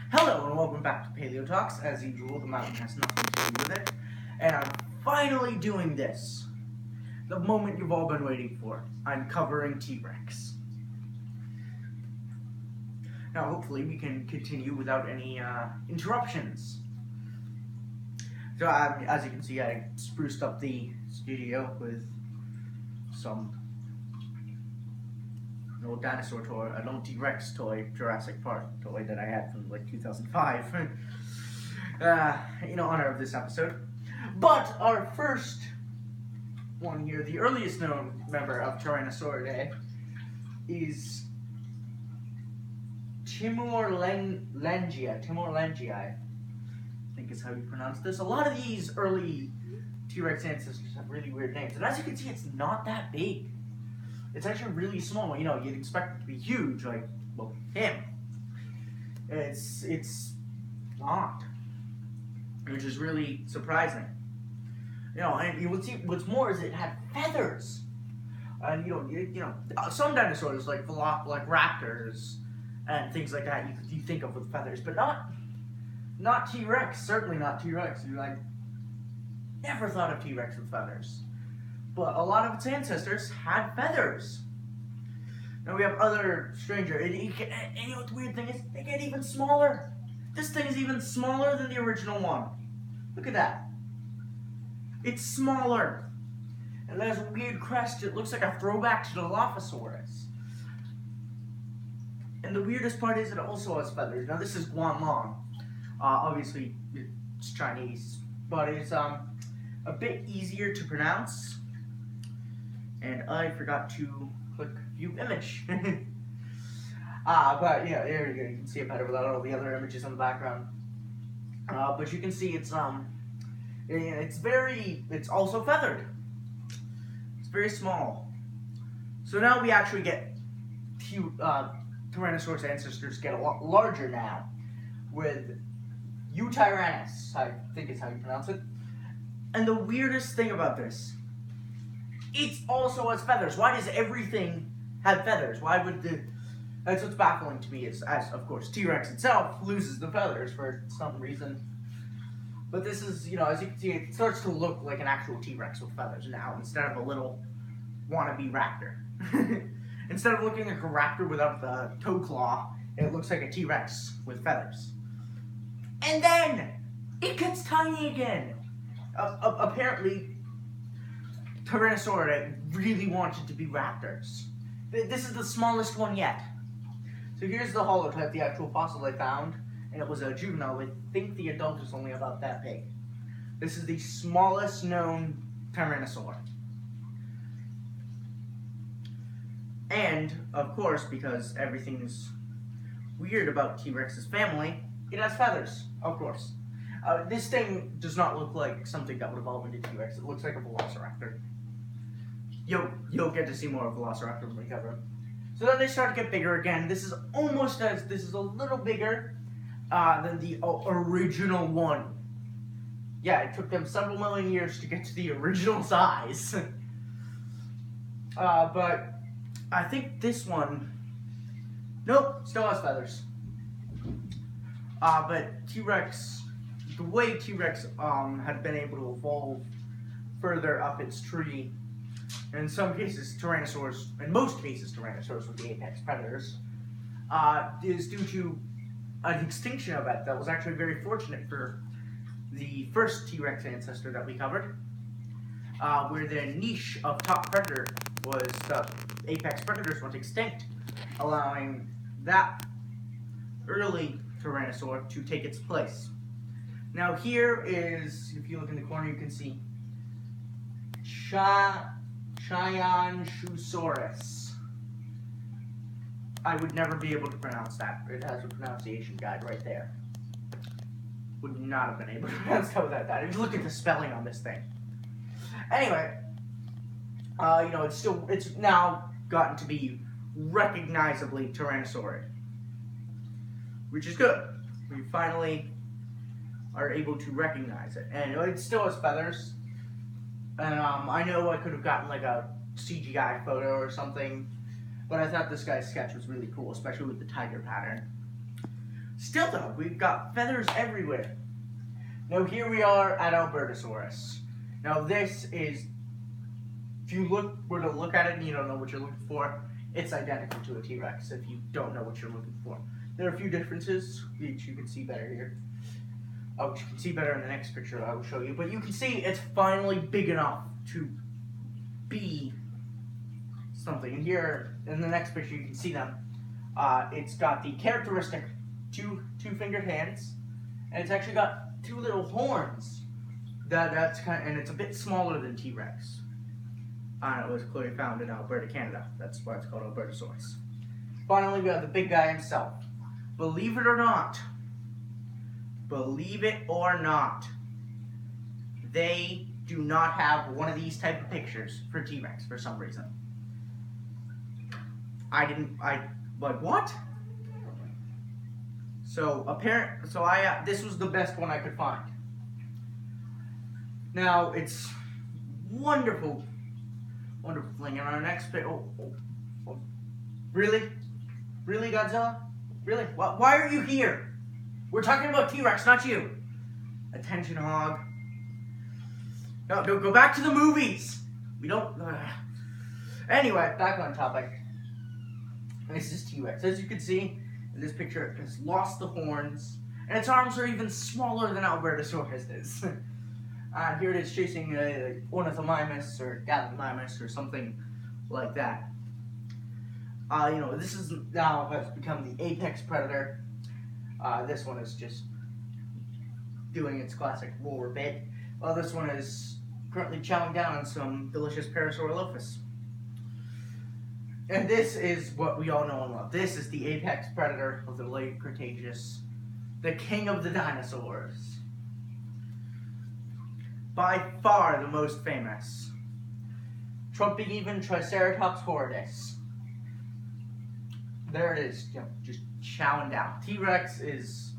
Hello and welcome back to Paleo Talks. As usual, the mountain has nothing to do with it. And I'm finally doing this. The moment you've all been waiting for. I'm covering T-Rex. Now hopefully we can continue without any interruptions. So as you can see, I spruced up the studio with some an old dinosaur toy, an old T-Rex toy, Jurassic Park toy that I had from like 2005, in honor of this episode. But our first one here, the earliest known member of Tyrannosauridae, is Timor-lengi, I think is how you pronounce this. A lot of these early T-Rex ancestors have really weird names, and as you can see, it's not that big. It's actually really small. You know, you'd expect it to be huge, like, well, him. It's not, which is really surprising. You know, and you would see what's more is it had feathers. And you know, some dinosaurs like raptors and things like that you think of with feathers, but not T-Rex. Certainly not T-Rex. I never thought of T-Rex with feathers. But a lot of its ancestors had feathers. Now we have other stranger, and you know what the weird thing is? They get even smaller. This thing is even smaller than the original one. Look at that. It's smaller. And there's a weird crest. It looks like a throwback to the Dilophosaurus. And the weirdest part is it also has feathers. Now this is Guanlong. Obviously it's Chinese, but it's a bit easier to pronounce. And I forgot to click view image. But yeah, there you go. You can see it better without all the other images in the background. But you can see it's also feathered. It's very small. So now we actually get Tyrannosaurus ancestors get a lot larger now, with Eutyrannus, I think is how you pronounce it. And the weirdest thing about this, it also has feathers. Why does everything have feathers? Why would that's what's baffling to me is, as of course, T-Rex itself loses the feathers for some reason. But this is, you know, as you can see, it starts to look like an actual T-Rex with feathers now, instead of a little wannabe raptor. Instead of looking like a raptor without the toe claw, it looks like a T-Rex with feathers. And then, it gets tiny again. Apparently, Tyrannosauridae really wanted to be raptors. This is the smallest one yet. So here's the holotype, the actual fossil I found, and it was a juvenile. I think the adult is only about that big. This is the smallest known Tyrannosaur. And, of course, because everything's weird about T-Rex's family, it has feathers, of course. This thing does not look like something that would evolve into T-Rex. It looks like a velociraptor. You'll get to see more of Velociraptor when we cover them. So then they start to get bigger again. This is a little bigger than the original one. Yeah, it took them several million years to get to the original size. But I think this one, nope, still has feathers. But T-Rex, the way T-Rex had been able to evolve further up its tree, in some cases, Tyrannosaurs, in most cases, Tyrannosaurs with the apex predators, is due to an extinction event that was actually very fortunate for the first T-Rex ancestor that we covered, where the niche of top predator was the apex predators went extinct, allowing that early Tyrannosaur to take its place. Now here is, if you look in the corner, you can see Chianshusaurus. I would never be able to pronounce that. It has a pronunciation guide right there. Would not have been able to pronounce that without that. If you look at the spelling on this thing. Anyway, you know, it's now gotten to be recognizably Tyrannosaurid, which is good. We finally are able to recognize it, and it still has feathers. And I know I could have gotten like a CGI photo or something, but I thought this guy's sketch was really cool, especially with the tiger pattern. Still though, we've got feathers everywhere. Now here we are at Albertosaurus. Now this is, if you were to look at it and you don't know what you're looking for, it's identical to a T-Rex if you don't know what you're looking for. There are a few differences, which you can see better here. Which you can see better in the next picture I will show you. But you can see it's finally big enough to be something. And here, in the next picture, you can see them. It's got the characteristic two-fingered hands, and it's actually got two little horns. And it's a bit smaller than T-Rex. It was clearly found in Alberta, Canada. That's why it's called Albertosaurus. Finally, we have the big guy himself. Believe it or not, they do not have one of these type of pictures for T-Rex for some reason. Like what? This was the best one I could find. Now, it's wonderful thing. And our next bit, really? Really, Godzilla? Really? Why are you here? We're talking about T-Rex, not you. Attention hog. No, go back to the movies. We don't... Anyway, back on topic. This is T-Rex. As you can see in this picture, it's lost the horns, and its arms are even smaller than Albertosaurus is. Here it is chasing a ornithomimus or gallimimus or something like that. This is now has become the apex predator. This one is just doing its classic roar bit. This one is currently chowing down on some delicious Parasaurolophus. And this is what we all know and love. This is the apex predator of the late Cretaceous, the king of the dinosaurs. By far the most famous, trumping even Triceratops horridus. There it is, just chowing down. T-Rex is,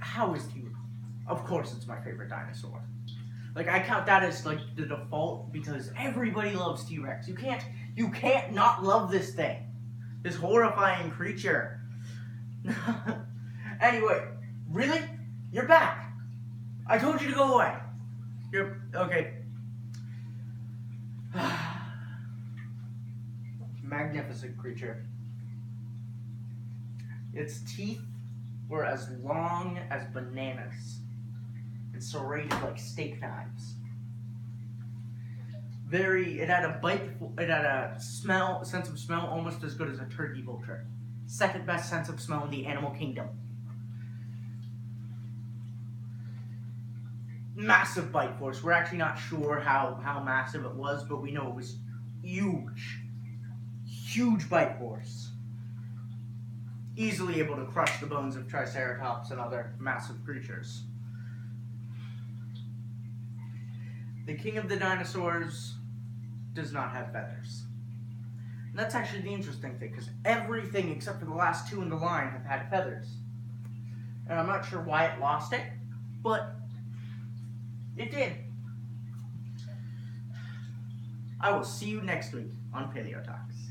how is T-Rex? Of course it's my favorite dinosaur. Like, I count that as, like, the default because everybody loves T-Rex. You can't not love this thing. This horrifying creature. Anyway, really? You're back. I told you to go away. Okay. Magnificent creature. Its teeth were as long as bananas and serrated like steak knives. It had a sense of smell almost as good as a turkey vulture. Second best sense of smell in the animal kingdom. Massive bite force. We're actually not sure how massive it was, but we know it was huge. Huge bite force. Easily able to crush the bones of Triceratops and other massive creatures. The king of the dinosaurs does not have feathers. And that's actually the interesting thing, because everything except for the last two in the line have had feathers. And I'm not sure why it lost it, but it did. I will see you next week on Paleo Talks.